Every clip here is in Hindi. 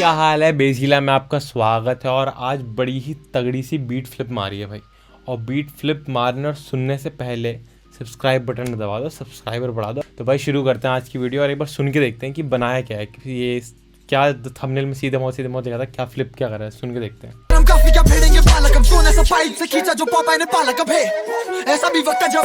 क्या हाल है बेसिला में आपका स्वागत है। और आज बड़ी ही तगड़ी सी बीट फ्लिप मारी है भाई। और बीट फ्लिप मारने और सुनने से पहले सब्सक्राइब बटन दबा दो, सब्सक्राइबर बढ़ा दो। तो भाई शुरू करते हैं आज की वीडियो और एक बार सुन के देखते हैं कि बनाया क्या है, कि ये क्या थंबनेल में सीधे मौत देखा था, क्या फ्लिप क्या कर रहा है, सुन के देखते हैं। ऐसा भी वक्त जब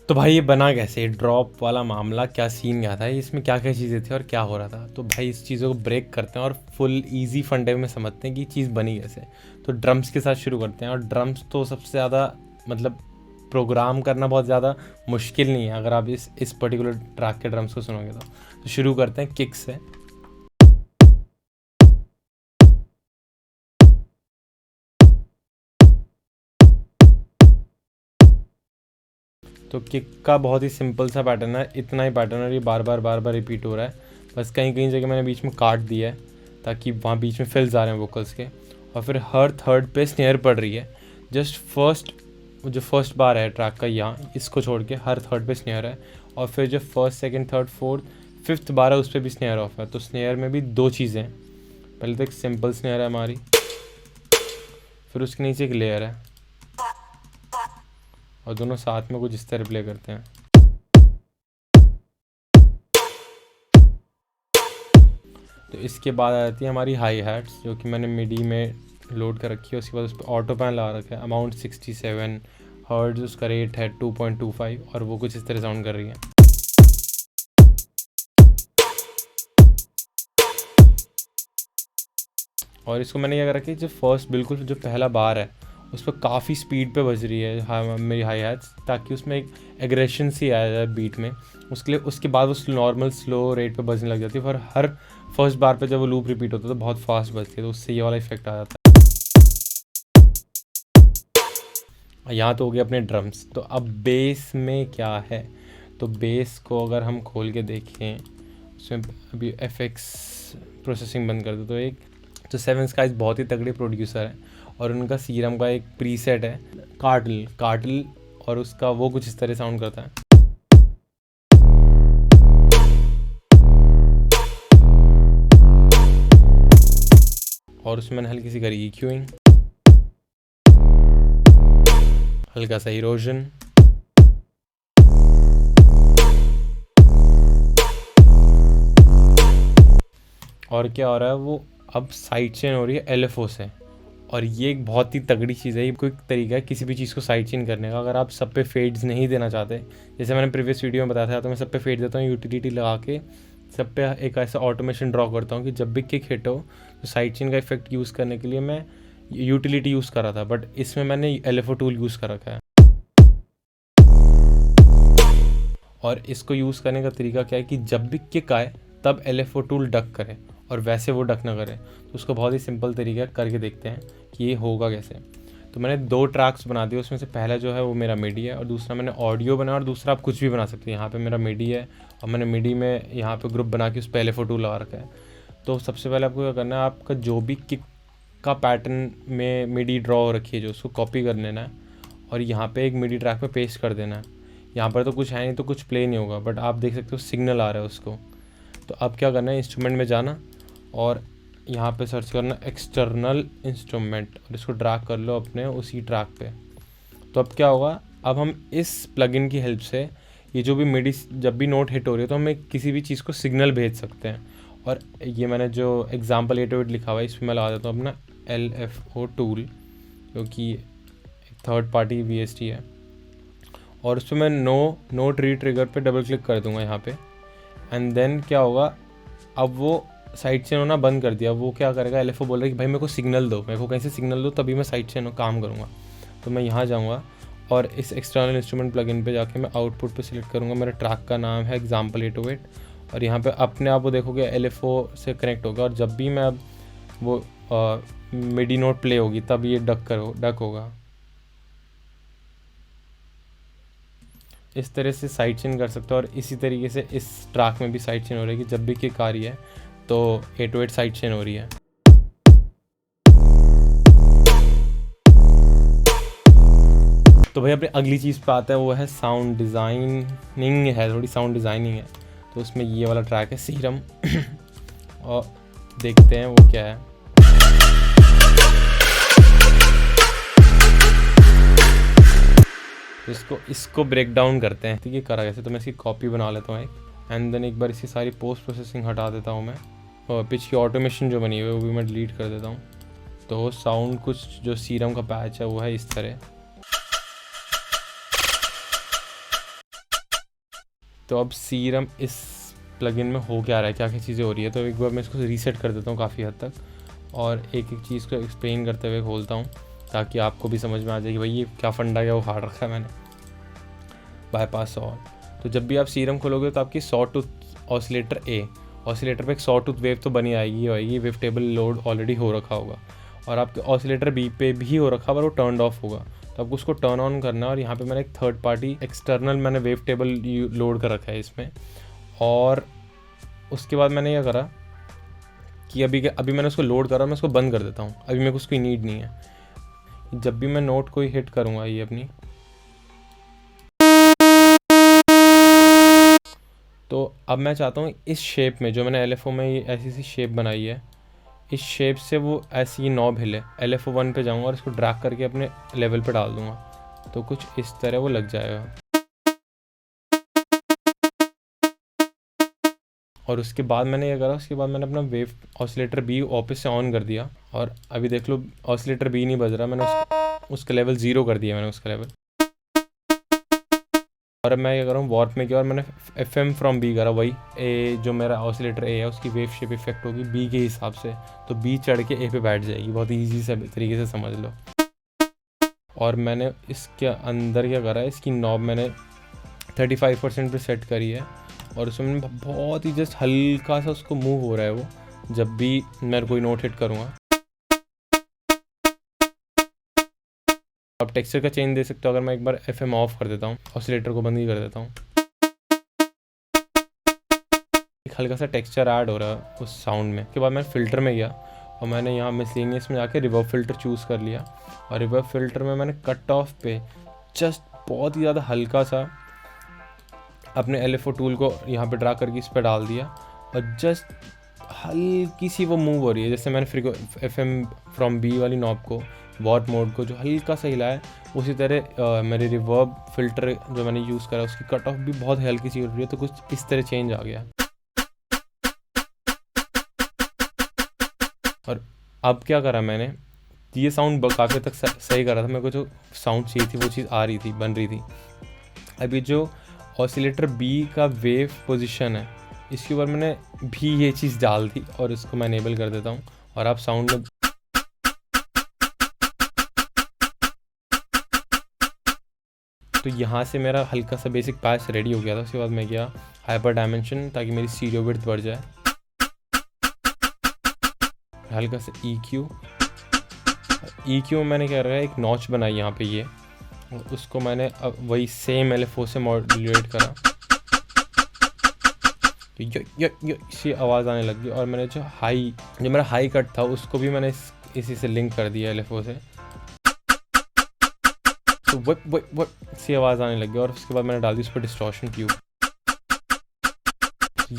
तो भाई ये बना कैसे, ड्रॉप वाला मामला क्या सीन गया था, इसमें क्या क्या चीज़ें थी और क्या हो रहा था। तो भाई इस चीज़ों को ब्रेक करते हैं और फुल इजी फंडे में समझते हैं कि चीज़ बनी कैसे। तो ड्रम्स के साथ शुरू करते हैं। और ड्रम्स तो सबसे ज़्यादा मतलब प्रोग्राम करना बहुत ज़्यादा मुश्किल नहीं है अगर आप इस पर्टिकुलर ट्रैक के ड्रम्स को सुनोगे तो शुरू करते हैं किक से। तो किक का बहुत ही सिंपल सा पैटर्न है, इतना ही पैटर्न है, ये बार बार रिपीट हो रहा है। बस कहीं कहीं जगह मैंने बीच में काट दिया है ताकि वहाँ बीच में फिल्स आ रहे हैं वोकल्स के। और फिर हर थर्ड पे स्नेयर पड़ रही है। जस्ट फर्स्ट बार है ट्रैक का, यहाँ इसको छोड़ के हर थर्ड पे स्नेयर है। और फिर जो first second third fourth fifth बार है उस पर भी स्नेयर ऑफ है। तो स्नेयर में भी दो चीज़ें हैं, पहले तो एक सिंपल स्नेयर है हमारी, फिर उसके नीचे एक लेयर है और दोनों साथ में कुछ इस तरह प्ले करते हैं। तो इसके बाद आ जाती है हमारी हाई हैट्स, जो कि मैंने मिडी में लोड कर रखी है। उसके बाद उस पर ऑटो पैन लगा रखा है, अमाउंट 67 हर्ट्ज, उसका रेट है 2.25 और वो कुछ इस तरह साउंड कर रही है। और इसको मैंने क्या कर रखा है, जो फर्स्ट बिल्कुल जो पहला बार है उस पर काफ़ी स्पीड पे बज रही है मेरी हाई हैट्स, ताकि उसमें एक एग्रेशन सी आ जाए बीट में। उसके बाद वो नॉर्मल स्लो रेट पे बजने लग जाती है। पर हर फर्स्ट बार पे जब वो लूप रिपीट होता है तो बहुत फास्ट बजती है, तो उससे ये वाला इफेक्ट आ जाता है। यहाँ तो हो गया अपने ड्रम्स। तो अब बेस में क्या है, तो बेस को अगर हम खोल के देखें उसमें अभी FX प्रोसेसिंग बंद कर दो तो 7 स्काइज बहुत ही तगड़े प्रोड्यूसर है और उनका सीरम का एक प्रीसेट है कार्टल और उसका वो कुछ इस तरह साउंड करता है। और उसमें मैंने हल्की सी करी EQing, हल्का सा इरोजन, और क्या हो रहा है, वो अब साइड चेन हो रही है LFO से। और ये एक बहुत ही तगड़ी चीज़ है, ये कोई तरीका है किसी भी चीज़ को साइड चेन करने का। अगर आप सब पे फेड्स नहीं देना चाहते, जैसे मैंने प्रीवियस वीडियो में बताया था, तो मैं सब पे फेड देता हूँ, यूटिलिटी लगा के सब पे एक ऐसा ऑटोमेशन ड्रॉ करता हूँ कि जब भी किक हिट हो तो साइड चेन का इफेक्ट यूज़ करने के लिए मैं यूटिलिटी यूज़ कर रहा था, बट इसमें मैंने LFO टूल यूज़ कर रखा है। और इसको यूज़ करने का तरीका क्या है कि जब भी किक आए तब LFO टूल डक करे और वैसे वो डक ना करे। तो उसको बहुत ही सिंपल तरीका करके देखते हैं कि ये होगा कैसे। तो मैंने 2 ट्रैक्स बना दिए, उसमें से पहला जो है वो मेरा मिडी है और दूसरा मैंने ऑडियो बनाया। और दूसरा आप कुछ भी बना सकते हैं। यहाँ पे मेरा मिडी है और मैंने मिडी में यहाँ पे ग्रुप बना के उस पर LFO टूल लगा रखा है। तो सबसे पहले आपको क्या करना है, आपका जो भी किक का पैटर्न में मिडी ड्रॉ हो रखी है जो, उसको कॉपी कर लेना है और यहाँ पर एक मिडी ट्रैक पर पेस्ट कर देना है। यहाँ पर तो कुछ है नहीं तो कुछ प्ले नहीं होगा, बट आप देख सकते हो सिग्नल आ रहा है उसको। तो अब क्या करना है, इंस्ट्रूमेंट में जाना और यहाँ पे सर्च करना एक्सटर्नल इंस्ट्रूमेंट और इसको ड्रैग कर लो अपने उसी ट्रैक पे। तो अब क्या होगा, अब हम इस प्लगइन की हेल्प से ये जो भी मिडी जब भी नोट हिट हो रही है तो हम किसी भी चीज़ को सिग्नल भेज सकते हैं। और ये मैंने जो एग्जाम्पल 808 लिखा हुआ है इसमें मैं लगा देता हूँ अपना LFO टूल, जो कि एक थर्ड पार्टी VST है। और उस पर मैं नोट रीट्रिगर पे डबल क्लिक कर दूंगा यहाँ पे। एंड देन क्या होगा, अब वो साइड चेन होना बंद कर दिया। वो क्या करेगा, LFO बोल रहा है कि भाई मेरे को सिग्नल दो, मेरे को कहीं से सिग्नल दो तभी मैं साइड चेन काम करूँगा। तो मैं यहाँ जाऊँगा और इस एक्सटर्नल इंस्ट्रूमेंट प्लगइन पे जाके मैं आउटपुट पे सिलेक्ट करूँगा, मेरे ट्रैक का नाम है एग्जाम्पल 808 और यहाँ पे अपने आप वो देखोगे LFO से कनेक्ट होगा और जब भी मैं अब वो मिडी नोट प्ले होगी तब ये डक होगा। इस तरह से साइड चेन कर सकते हो और इसी तरीके से इस ट्रैक में भी साइड चेन हो रही है कि जब भी किक आ रही है तो 808 साइड चेन हो रही है। तो भाई अपनी अगली चीज़ पे आता है, वो है साउंड डिज़ाइनिंग है, थोड़ी साउंड डिज़ाइनिंग है। तो उसमें ये वाला ट्रैक है सीरम और देखते हैं वो क्या है। तो इसको ब्रेक डाउन करते हैं, ठीक है करा कैसे। तो मैं इसकी कॉपी बना लेता हूँ एक एंड देन एक बार इसकी सारी पोस्ट प्रोसेसिंग हटा देता हूँ मैं और पिच की ऑटोमेशन जो बनी हुई है वो भी मैं डिलीट कर देता हूँ। तो साउंड कुछ जो सीरम का पैच है वो है इस तरह। तो अब सीरम इस प्लगइन में हो क्या रहा है, क्या क्या चीज़ें हो रही है। तो एक बार मैं इसको रीसेट कर देता हूँ काफ़ी हद तक और एक एक चीज़ को एक्सप्लेन करते हुए खोलता हूँ ताकि आपको भी समझ में आ जाए कि भाई ये क्या फंडा क्या वो हार्ड रखा है मैंने। बाईपास ऑल, तो जब भी आप सीरम खोलोगे तो आपकी सॉ टूथ ऑसिलेटर ऑसिलेटर पे एक सॉ टूथ वेव तो बनी आएगी, वेव टेबल लोड ऑलरेडी हो रखा होगा और आपके ऑसिलेटर बी पे भी हो रखा पर वो टर्न ऑफ होगा। तो आपको उसको टर्न ऑन करना है और यहाँ पे मैंने एक थर्ड पार्टी एक्सटर्नल मैंने वेव टेबल लोड कर रखा है इसमें। और उसके बाद मैंने यह करा कि अभी मैंने उसको लोड करा, मैं उसको बंद कर देता हूँ, अभी मेरे को उसकी नीड नहीं है। जब भी मैं नोट को हिट करूँगा ये अपनी, तो अब मैं चाहता हूँ इस शेप में जो मैंने LFO में ये ऐसी सी शेप बनाई है, इस शेप से वो ऐसी नॉब हिले। LFO 1 पे जाऊँगा और इसको ड्रैग करके अपने लेवल पे डाल दूँगा तो कुछ इस तरह वो लग जाएगा। और उसके बाद मैंने ये करा, उसके बाद मैंने अपना वेव ऑसिलेटर बी वापस से ऑन कर दिया और अभी देख लो ऑसिलेटर बी नहीं बज रहा, मैंने उसका लेवल 0 कर दिया मैंने उसका लेवल। और अब मैं क्या कर रहा हूँ वॉर्प में किया और मैंने FM फ्रॉम B करा, वही ए जो मेरा ऑसिलेटर A है उसकी वेव शेप इफेक्ट होगी B के हिसाब से, तो B चढ़ के A पे बैठ जाएगी। बहुत ईजी से तरीके से समझ लो। और मैंने इसके अंदर क्या करा है, इसकी नॉब मैंने 35% पे सेट करी है और उसमें बहुत ही जस्ट हल्का सा उसको मूव हो रहा है वो जब भी मैं कोई नोट हिट करूँगा। अब टेक्सचर का चेंज दे सकते हो, अगर मैं एक बार FM ऑफ कर देता हूँ, ऑसिलेटर को बंद ही कर देता हूँ, एक हल्का सा टेक्सचर ऐड हो रहा है उस साउंड में। उसके बाद मैं फ़िल्टर में गया और मैंने यहाँ मिसलेनियस में जाके रिवर्ब फ़िल्टर चूज़ कर लिया और रिवर्ब फ़िल्टर में मैंने कट ऑफ पे जस्ट बहुत ही ज़्यादा हल्का सा अपने LFO टूल को यहाँ पे ड्रा करके इस पर डाल दिया और जस्ट हल्की सी वो मूव हो रही है। जैसे मैंने FM फ्रॉम B वाली नॉब को वॉट मोड को जो हल्का सा हिलाया, उसी तरह मेरे रिवर्ब फिल्टर जो मैंने यूज़ करा उसकी कट ऑफ भी बहुत हल्की सी हो रही है, तो कुछ इस तरह चेंज आ गया। और अब क्या करा मैंने, ये साउंड काफ़ी तक सही करा था, मेरे को जो साउंड चाहिए थी वो चीज़ आ रही थी, बन रही थी। अभी जो ऑसिलेटर B का वेव पोजीशन है इसके ऊपर मैंने भी ये चीज़ डाल दी और इसको मैं इनेबल कर देता हूँ और आप साउंड में तो यहाँ से मेरा हल्का सा बेसिक पैच रेडी हो गया था। उसके बाद मैं गया हाइपर डायमेंशन ताकि मेरी स्टीरियो विड्थ बढ़ जाए, हल्का सा EQ में मैंने क्या रखा है, एक नॉच बनाई यहाँ पे ये, उसको मैंने अब वही सेम LFO से मॉड्यूलेट करा, इसी आवाज़ आने लग गई। और मैंने जो मेरा हाई कट था उसको भी मैंने इसी से लिंक कर दिया LFO से, तो वो सी आवाज़ आने लग गई। और उसके बाद मैंने डाल दी उस पर डिस्टॉर्शन ट्यूब।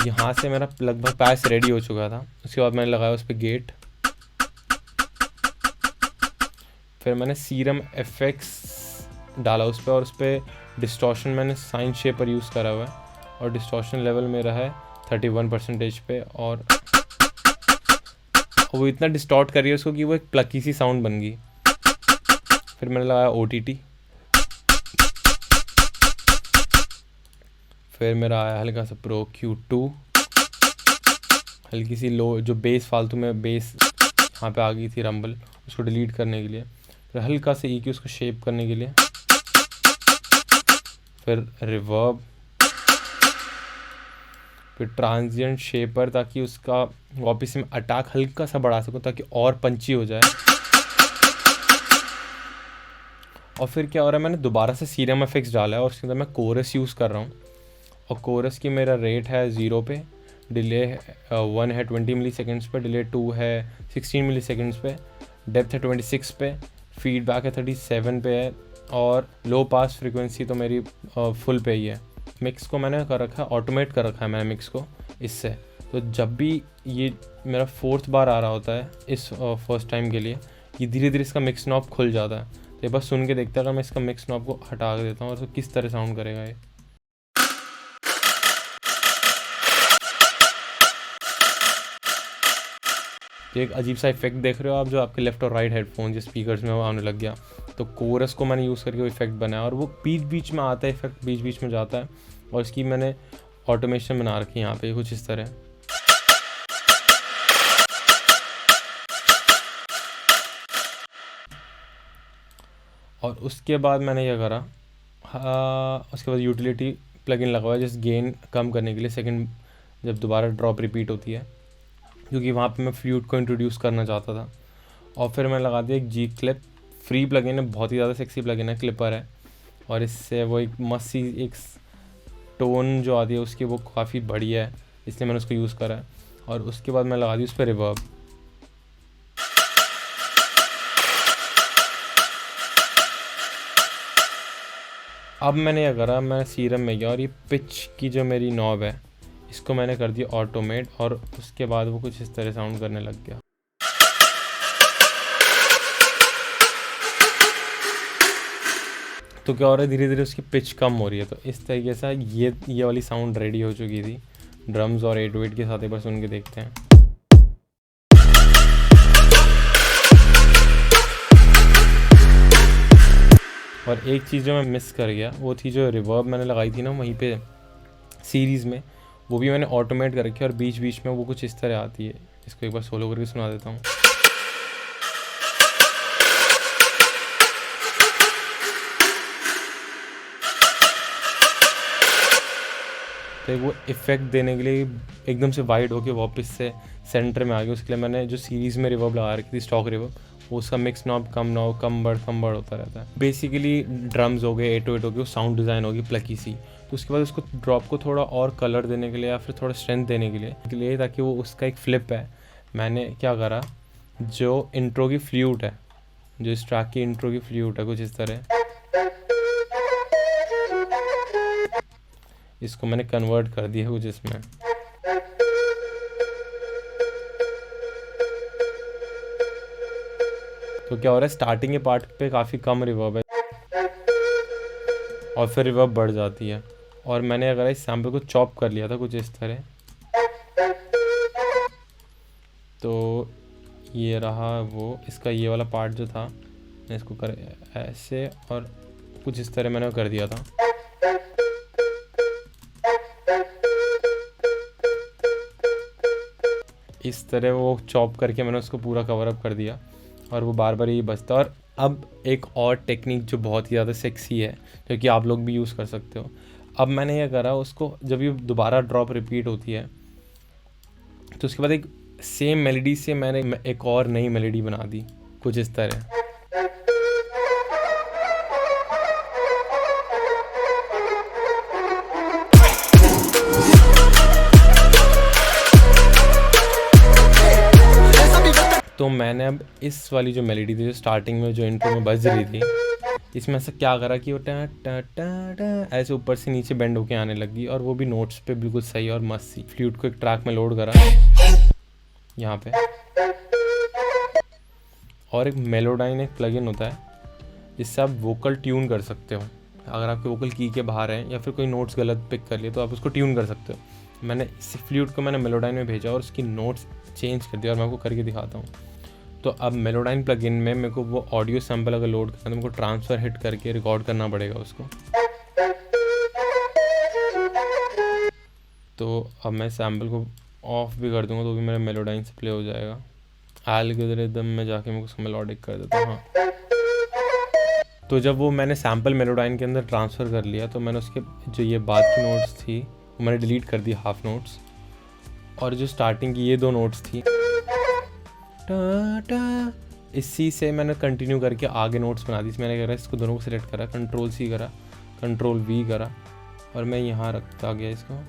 यहाँ से मेरा लगभग पैच रेडी हो चुका था। उसके बाद मैंने लगाया उस पर गेट, फिर मैंने सीरम FX डाला उस पर और उस पर डिस्टॉर्शन मैंने साइन शेपर यूज़ करा हुआ है और डिस्टॉर्शन लेवल मेरा है 31% पे। और वो इतना डिस्टॉर्ट कर रही है उसको कि वो एक प्लकी सी साउंड बन गई। फिर मैंने लगाया OTT, फिर मेरा आया हल्का सा Pro Q2, हल्की सी लो जो बेस फालतू में बेस यहाँ पे आ गई थी रंबल, उसको डिलीट करने के लिए। फिर हल्का से EQ उसको शेप करने के लिए, फिर रिवर्ब, फिर ट्रांजिएंट शेपर ताकि उसका वापस में अटैक हल्का सा बढ़ा सकूँ ताकि और पंची हो जाए। और फिर क्या हो रहा है, मैंने दोबारा से सीरम एफेक्ट्स डाला है और उसके अंदर मैं कोरस यूज़ कर रहा हूँ। और कोरस की मेरा रेट है 0 पे, डिले 1 है 20 मिली सेकेंड्स पे, डिले 2 है 16 मिली सेकेंड्स पे, डेप्थ है 26 पे, फीडबैक है 37 पे है, और लो पास फ्रीक्वेंसी तो मेरी फुल पे ही है। मिक्स को मैंने कर रखा है, ऑटोमेट कर रखा है मैंने मिक्स को इससे। तो जब भी ये मेरा 4th बार आ रहा होता है इस फर्स्ट टाइम के लिए, ये धीरे धीरे इसका मिक्स नॉब खुल जाता है। तो ये बस सुन के देखते हैं, अगर मैं इसका मिक्स नॉब को हटा देता हूँ और तो किस तरह साउंड करेगा ये। तो एक अजीब सा इफेक्ट देख रहे हो आप, जो आपके लेफ्ट और राइट हेडफोन जो स्पीकर्स में वो आने लग गया। तो कोरस को मैंने यूज़ करके वो इफेक्ट बनाया और वो बीच बीच में आता है, इफेक्ट बीच बीच में जाता है। और इसकी मैंने ऑटोमेशन बना रखी है यहाँ पे कुछ इस तरह। और उसके बाद मैंने क्या करा, उसके बाद यूटिलिटी प्लगइन लगवाया जिस गेन कम करने के लिए, सेकंड जब दोबारा ड्रॉप रिपीट होती है, क्योंकि वहाँ पे मैं फ्लूट को इंट्रोड्यूस करना चाहता था। और फिर मैं लगा दिया एक जी क्लिप, फ्री प्लगइन है, बहुत ही ज़्यादा सेक्सी प्लगइन है, क्लिपर है। और इससे वो एक मस्त सी एक टोन जो आती है उसकी वो काफ़ी बढ़िया है, इसलिए मैंने उसको यूज़ करा है। और उसके बाद मैं लगा दी उस पर रिवर्ब। अब मैंने क्या करा, मैं सीरम में गया और ये पिच की जो मेरी नॉब है इसको मैंने कर दिया ऑटोमेट, और उसके बाद वो कुछ इस तरह साउंड करने लग गया। तो क्या हो रहा है, धीरे धीरे उसकी पिच कम हो रही है। तो इस तरीके से ये वाली साउंड रेडी हो चुकी थी ड्रम्स और 808 के साथ। एक बार सुन के देखते हैं। और एक चीज़ जो मैं मिस कर गया वो थी जो रिवर्ब मैंने लगाई थी ना वहीं पे सीरीज़ में, वो भी मैंने ऑटोमेट कर रखी है और बीच बीच में वो कुछ इस तरह आती है। इसको एक बार सोलो करके सुना देता हूँ। तो वो इफ़ेक्ट देने के लिए एकदम से वाइड होके वापस से सेंटर में आ गया। उसके लिए मैंने जो सीरीज़ में रिवर्ब लगा रखी थी, स्टॉक रिवर्ब, वो उसका मिक्स नॉब कम बढ़ होता रहता है। बेसिकली ड्रम्स हो गए, 808 हो गए, वो साउंड डिज़ाइन होगी प्लकी सी। तो उसके बाद उसको ड्रॉप को थोड़ा और कलर देने के लिए या फिर थोड़ा स्ट्रेंथ देने के लिए ताकि वो उसका एक फ्लिप है, मैंने क्या करा, जो इंट्रो की फ्लूट है, जो इस ट्रैक की इंट्रो की फ्लूट है कुछ इस तरह, इसको मैंने कन्वर्ट कर दिया कुछ इसमें। तो क्या हो रहा है, स्टार्टिंग के पार्ट पे काफ़ी कम रिवर्ब है और फिर रिवर्ब बढ़ जाती है। और मैंने अगर इस सैम्पल को चॉप कर लिया था कुछ इस तरह, तो ये रहा वो इसका ये वाला पार्ट जो था, मैं इसको कर ऐसे और कुछ इस तरह मैंने कर दिया था। इस तरह वो चॉप करके मैंने उसको पूरा कवर अप कर दिया और वो बार बार ही बजता। और अब एक और टेक्निक जो बहुत ही ज़्यादा सेक्सी है, जो कि आप लोग भी यूज़ कर सकते हो। अब मैंने ये करा, उसको जब ये दोबारा ड्रॉप रिपीट होती है तो उसके बाद एक सेम मेलोडी से मैंने एक और नई मेलोडी बना दी कुछ इस तरह। तो मैंने अब इस वाली जो मेलोडी थी, जो स्टार्टिंग में जो इंट्रो में बज रही थी, इसमें ऐसा क्या करा कि वो टा टा टा टा ऐसे ऊपर से नीचे बेंड होके आने लगी, और वो भी नोट्स पे बिल्कुल सही और मस्त सी। फ्लूट को एक ट्रैक में लोड करा यहाँ पे, और एक मेलोडाइन एक प्लगइन होता है जिससे आप वोकल ट्यून कर सकते हो। अगर आपके वोकल की के बाहर हैं या फिर कोई नोट्स गलत पिक कर लिए तो आप उसको ट्यून कर सकते हो। मैंने इस फ्लूट को मैंने मेलोडाइन में भेजा और उसकी नोट्स चेंज कर दिया, और मैं आपको करके दिखाता हूँ। तो अब मेलोडाइन प्लगइन में मेरे को वो ऑडियो सैंपल अगर लोड करना है तो मेरे को ट्रांसफ़र हिट करके रिकॉर्ड करना पड़ेगा उसको। तो अब मैं सैंपल को ऑफ भी कर दूंगा तो भी मेरा मेलोडाइन से प्ले हो जाएगा। एल्गोरिदम में जाके मैं उसको मेलोडिक कर देता हूँ। हाँ, तो जब वो मैंने सैम्पल मेलोडाइन के अंदर ट्रांसफ़र कर लिया तो मैंने उसके जो ये बाद की नोट्स थी वो मैंने डिलीट कर दी, हाफ नोट्स, और जो स्टार्टिंग की ये 2 नोट्स थी टा टा, इसी से मैंने कंटिन्यू करके आगे नोट्स बना दी। मैंने करा इसको दोनों को सिलेक्ट करा, Ctrl+C करा, Ctrl+V करा, और मैं यहाँ रखता गया इसको।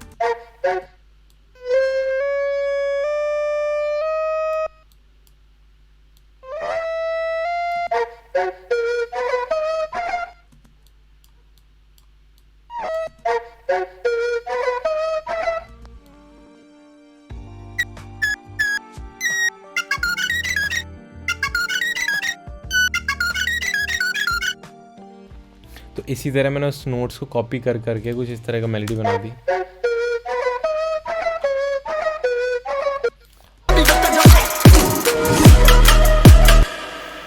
तो इसी तरह मैंने उस नोट्स को कॉपी कर करके कुछ इस तरह का मेलोडी बना दी।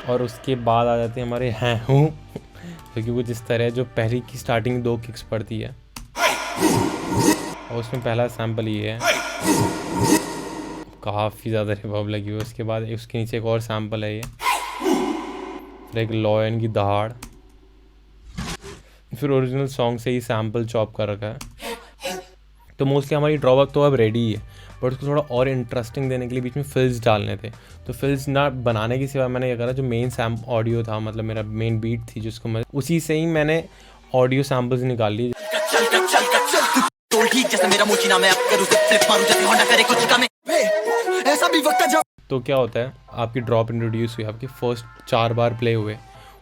और उसके बाद आ जाते हैं हमारे हैं हूँ, क्योंकि कुछ इस तरह जो पहली की स्टार्टिंग 2 किक्स पड़ती है, और उसमें पहला सैम्पल ये है, काफ़ी ज़्यादा रिवर्ब लगी हुई है। उसके बाद उसके नीचे एक और सैम्पल है ये, फिर एक लॉयन की दहाड़, फिर ओरिजिनल सॉन्ग से ही सैम्पल चॉप कर रखा है। तो मोस्टली हमारी ड्रॉवर्क तो अब रेडी है, बट उसको थोड़ा और इंटरेस्टिंग देने के लिए बीच में फिल्स डालने थे। तो फिल्स ना बनाने की सिवा मैंने क्या करा, जो मेन ऑडियो था, मतलब मेरा मेन बीट थी जिसको मैं, उसी से ही मैंने ऑडियो सैम्पल्स निकाल लिए। तो क्या होता है, आपकी ड्रॉप इंट्रोड्यूस हुई, आपकी फर्स्ट 4 बार प्ले हुए,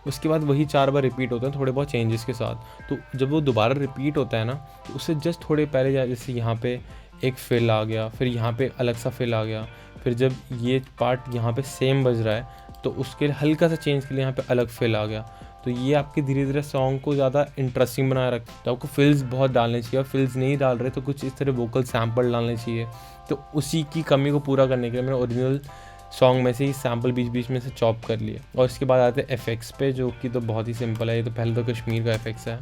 उसके बाद वही 4 बार रिपीट होते हैं थोड़े बहुत चेंजेस के साथ। तो जब वो दोबारा रिपीट होता है ना, तो उससे जस्ट थोड़े पहले जैसे यहाँ पे एक फिल आ गया, फिर यहाँ पे अलग सा फिल आ गया, फिर जब ये पार्ट यहाँ पे सेम बज रहा है तो उसके लिए हल्का सा चेंज के लिए यहाँ पे अलग फिल आ गया। तो ये आपके धीरे धीरे सॉन्ग को ज़्यादा इंटरेस्टिंग बनाए रखता है। तो आपको फिल्स बहुत डालने चाहिए, और फिल्स नहीं डाल रहे तो कुछ इस तरह वोकल सैम्पल डालने चाहिए। तो उसी की कमी को पूरा करने के लिए मैंने ओरिजिनल सॉन्ग में से ही सैम्पल बीच बीच में से चॉप कर लिए। और इसके बाद आते हैं एफेक्ट्स पे, जो कि तो बहुत ही सिंपल है। ये तो पहले तो कश्मीर का एफेक्ट्स है,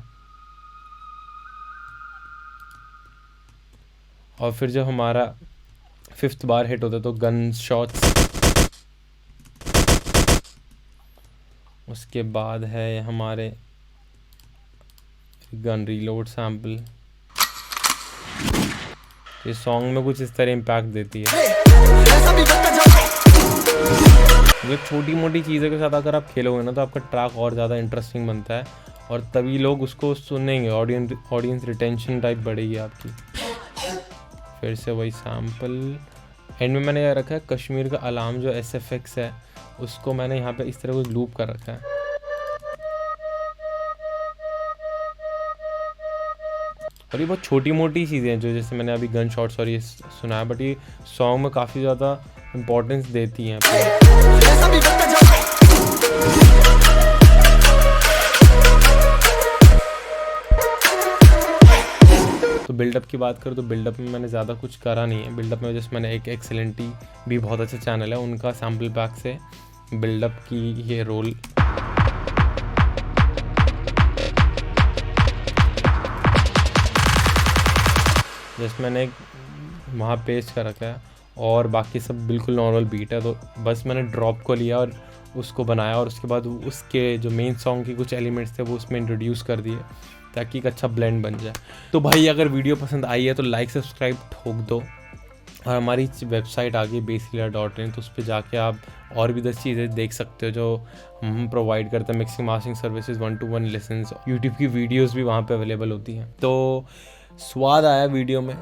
और फिर जब हमारा 5th बार हिट होता है तो गन शॉट्स, उसके बाद है हमारे गन रीलोड सैम्पल। ये सॉन्ग में कुछ इस तरह इम्पैक्ट देती है। ये छोटी मोटी चीज़ों के साथ अगर आप खेलोगे ना तो आपका ट्रैक और ज़्यादा इंटरेस्टिंग बनता है, और तभी लोग उसको सुनेंगे, ऑडियंस रिटेंशन टाइप बढ़ेगी आपकी। फिर से वही सैम्पल, एंड में मैंने यह रखा है कश्मीर का अलार्म, जो SFX है उसको मैंने यहाँ पे इस तरह कुछ लूप कर रखा है। और ये बहुत छोटी मोटी चीज़ें हैं जो जैसे मैंने अभी गन शॉट्स और ये सुनाया, बट ये सॉन्ग में काफ़ी ज़्यादा इम्पोर्टेंस देती हैं। तो बिल्डअप की बात करूँ तो बिल्डअप में मैंने ज़्यादा कुछ करा नहीं है। बिल्डअप में जस्ट मैंने एक एक्सेलेंटी भी बहुत अच्छा चैनल है, उनका सैम्पल पैक से बिल्डअप की ये रोल जस्ट मैंने वहाँ पेस्ट कर रखा है, और बाकी सब बिल्कुल नॉर्मल बीट है। तो बस मैंने ड्रॉप को लिया और उसको बनाया, और उसके बाद उसके जो मेन सॉन्ग के कुछ एलिमेंट्स थे वो उसमें इंट्रोड्यूस कर दिए ताकि एक अच्छा ब्लेंड बन जाए। तो भाई अगर वीडियो पसंद आई है तो लाइक सब्सक्राइब ठोक दो, और हमारी वेबसाइट आ गई bassehealer.in, तो उस पर जाके आप और भी 10 चीज़ें देख सकते हो जो हम प्रोवाइड करते हैं। Mixing mastering services, 1-to-1 lessons, YouTube की वीडियोस भी वहाँ पे अवेलेबल होती हैं। तो स्वाद आया वीडियो में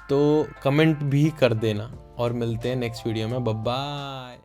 तो कमेंट भी कर देना, और मिलते हैं नेक्स्ट वीडियो में। Bye bye.